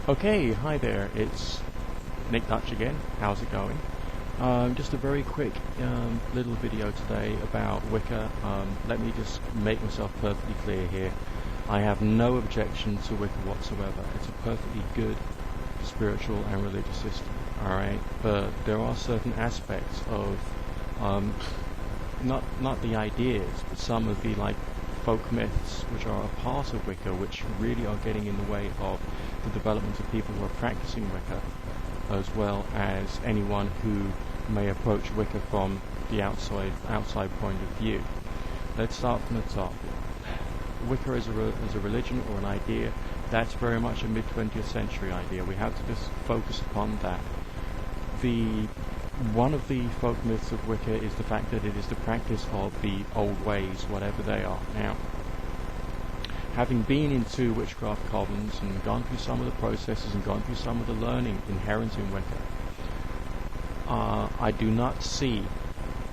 Okay, hi there, it's Nick Dutch again. How's it going? Just a very quick little video today about Wicca. Let me just make myself perfectly clear here. I have no objection to Wicca whatsoever. It's a perfectly good spiritual and religious system, alright? But there are certain aspects of, not the ideas, but some of the folk myths which are a part of Wicca, which really are getting in the way of the development of people who are practicing Wicca, as well as anyone who may approach Wicca from the outside point of view. Let's start from the top. Wicca as a religion or an idea, that's very much a mid-20th century idea. We have to just focus upon that. One of the folk myths of Wicca is the fact that it is the practice of the old ways, whatever they are. Now, having been into witchcraft covens and gone through some of the processes and gone through some of the learning inherent in Wicca, I do not see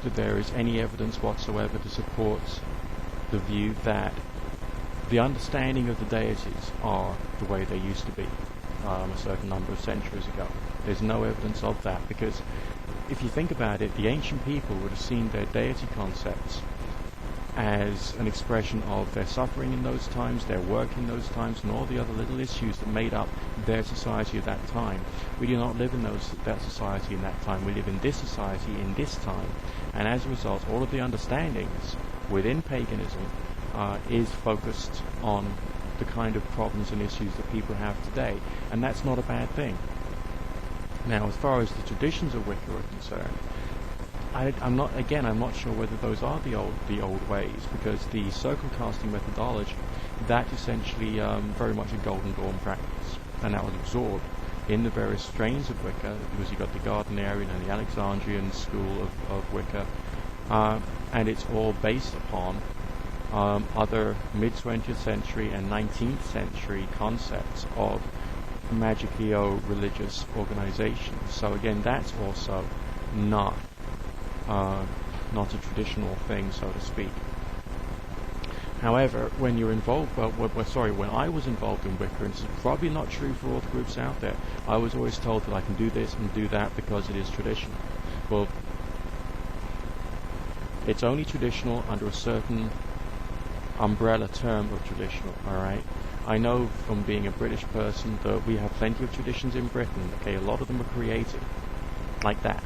that there is any evidence whatsoever to support the view that the understanding of the deities are the way they used to be a certain number of centuries ago. There's no evidence of that, because if you think about it, the ancient people would have seen their deity concepts as an expression of their suffering in those times, their work in those times, and all the other little issues that made up their society at that time. We do not live in that society in that time. We live in this society in this time. And as a result, all of the understandings within paganism is focused on the kind of problems and issues that people have today. And that's not a bad thing. Now, as far as the traditions of Wicca are concerned, I'm not sure whether those are the old ways, because the circle casting methodology, that's essentially very much a Golden Dawn practice, and that was absorbed in the various strains of Wicca, because you've got the Gardnerian and the Alexandrian school of Wicca, and it's all based upon other mid-20th century and 19th century concepts of magico-religious organizations. So again, that's also not a traditional thing, so to speak. However, when you're involved, when I was involved in Wicca, and this is probably not true for all the groups out there, I was always told that I can do this and do that because it is traditional. Well, it's only traditional under a certain umbrella term of traditional, alright? I know from being a British person that we have plenty of traditions in Britain, okay? A lot of them are created like that.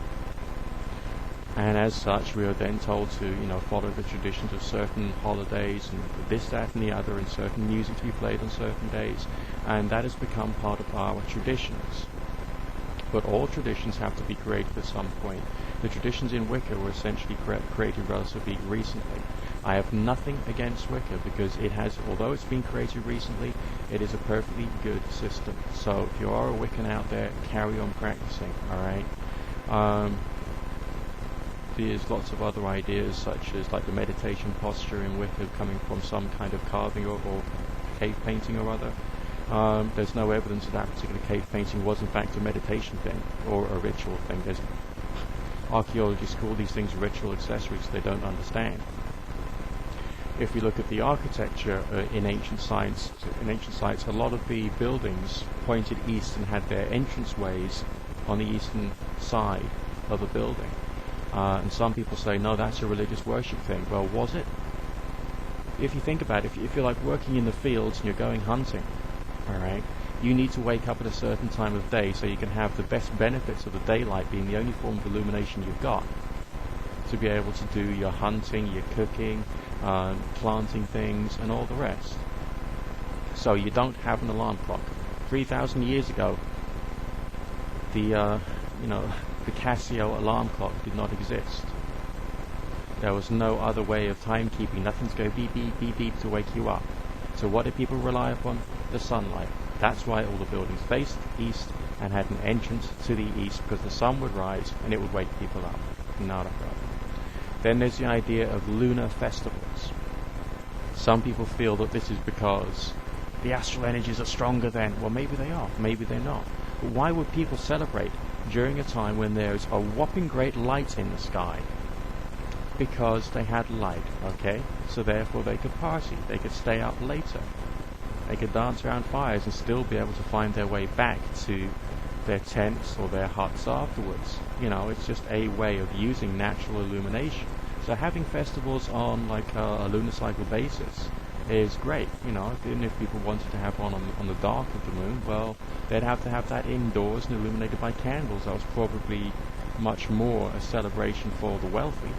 And as such, we are then told to, follow the traditions of certain holidays and this, that, and the other, and certain music to be played on certain days. And that has become part of our traditions. But all traditions have to be created at some point. The traditions in Wicca were essentially created relatively recently. I have nothing against Wicca, because it has, although it's been created recently, it is a perfectly good system. So if you are a Wiccan out there, carry on practicing, alright? There's lots of other ideas, such as the meditation posture in Wicca coming from some kind of carving or cave painting or other. There's no evidence that particular cave painting was in fact a meditation thing or a ritual thing. There's archaeologists call these things ritual accessories they don't understand. If we look at the architecture in ancient sites, a lot of the buildings pointed east and had their entranceways on the eastern side of a building. And some people say, no, that's a religious worship thing. Well, was it? If you think about it, if you're working in the fields and you're going hunting, alright, you need to wake up at a certain time of day so you can have the best benefits of the daylight being the only form of illumination you've got to be able to do your hunting, your cooking, planting things, and all the rest. So you don't have an alarm clock. 3,000 years ago, the Casio alarm clock did not exist. There was no other way of timekeeping. Nothing's going beep, beep, beep, beep to wake you up. So what did people rely upon? The sunlight. That's why all the buildings faced east and had an entrance to the east, because the sun would rise and it would wake people up. Not a problem. Then there's the idea of lunar festivals. Some people feel that this is because the astral energies are stronger then. Well, maybe they are, maybe they're not. But why would people celebrate during a time when there's a whopping great light in the sky? Because they had light, okay? So therefore they could party, they could stay up later. They could dance around fires and still be able to find their way back to their tents or their huts afterwards. It's just a way of using natural illumination. So having festivals on like a lunar cycle basis is great. Even if people wanted to have one on the dark of the moon, well, they'd have to have that indoors and illuminated by candles. That was probably much more a celebration for the wealthy,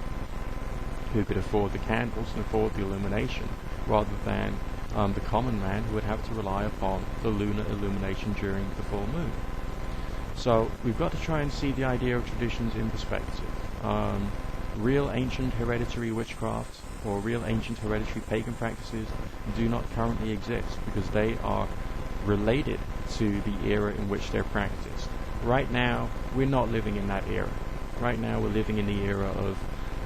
who could afford the candles and afford the illumination, rather than the common man, who would have to rely upon the lunar illumination during the full moon. So we've got to try and see the idea of traditions in perspective. Real ancient hereditary witchcraft or real ancient hereditary pagan practices do not currently exist, because they are related to the era in which they're practiced. Right now, we're not living in that era. Right now, we're living in the era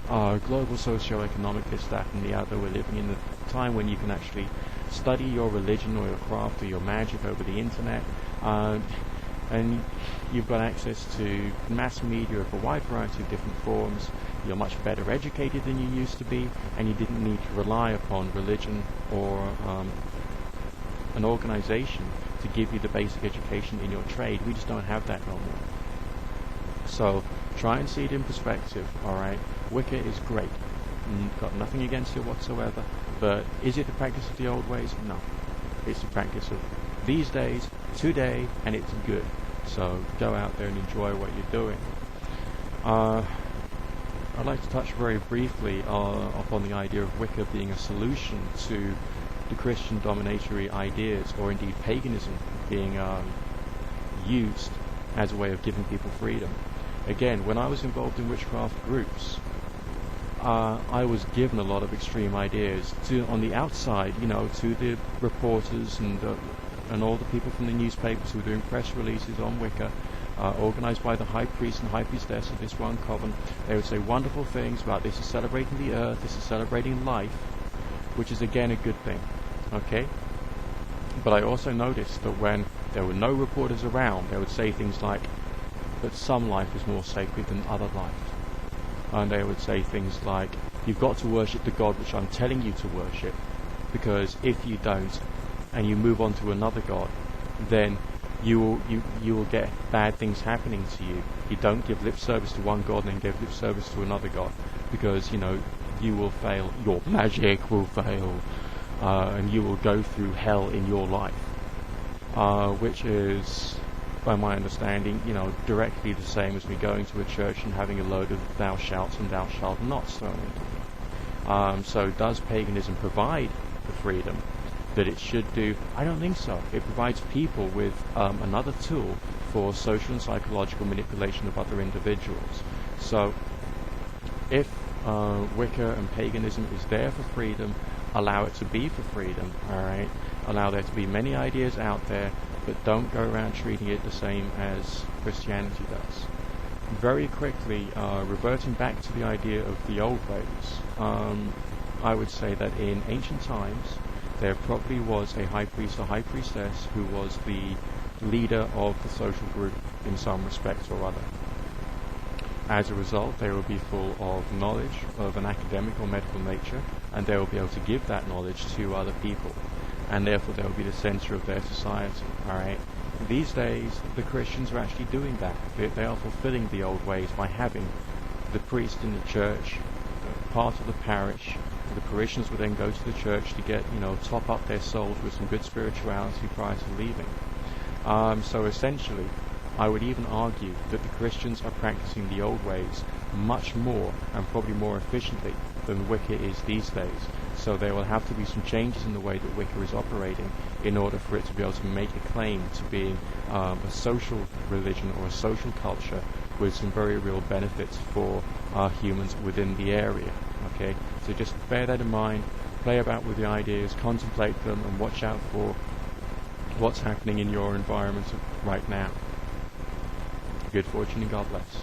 of global socio-economic this, that, and the other. We're living in the time when you can actually study your religion or your craft or your magic over the internet, and you've got access to mass media of a wide variety of different forms. You're much better educated than you used to be, and you didn't need to rely upon religion or an organization to give you the basic education in your trade. We just don't have that no more. So try and see it in perspective, alright? Wicca is great. Got nothing against it whatsoever, but is it the practice of the old ways? No. It's the practice of these days, today, and it's good. So go out there and enjoy what you're doing. I'd like to touch very briefly upon the idea of Wicca being a solution to the Christian dominatory ideas, or indeed paganism being used as a way of giving people freedom. Again, when I was involved in witchcraft groups, I was given a lot of extreme ideas on the outside, to the reporters and all the people from the newspapers who were doing press releases on Wicca, organized by the high priest and high priestess of this one coven. They would say wonderful things about this is celebrating the earth, this is celebrating life, which is again a good thing, okay? But I also noticed that when there were no reporters around, they would say things like that some life is more sacred than other life. And they would say things like, you've got to worship the God which I'm telling you to worship, because if you don't, and you move on to another god, then you will get bad things happening to you. You don't give lip service to one god and then give lip service to another god, because you will fail. Your magic will fail, and you will go through hell in your life, which is, by my understanding, directly the same as me going to a church and having a load of thou shalt and thou shalt nots thrown into me. So does paganism provide the freedom that it should do? I don't think so. It provides people with another tool for social and psychological manipulation of other individuals. So if Wicca and paganism is there for freedom, allow it to be for freedom, alright? Allow there to be many ideas out there, but don't go around treating it the same as Christianity does. Very quickly, reverting back to the idea of the old ways, I would say that in ancient times, there probably was a high priest or high priestess who was the leader of the social group in some respect or other. As a result, they will be full of knowledge of an academic or medical nature, and they will be able to give that knowledge to other people, and therefore they will be the center of their society. Alright? These days, the Christians are actually doing that. They are fulfilling the old ways by having the priest in the church, part of the parish. The parishioners would then go to the church to get, top up their souls with some good spirituality prior to leaving. So essentially, I would even argue that the Christians are practicing the old ways much more and probably more efficiently than Wicca is these days. So there will have to be some changes in the way that Wicca is operating in order for it to be able to make a claim to being a social religion or a social culture with some very real benefits for humans within the area. Okay, so just bear that in mind, play about with the ideas, contemplate them, and watch out for what's happening in your environment right now. Good fortune and God bless.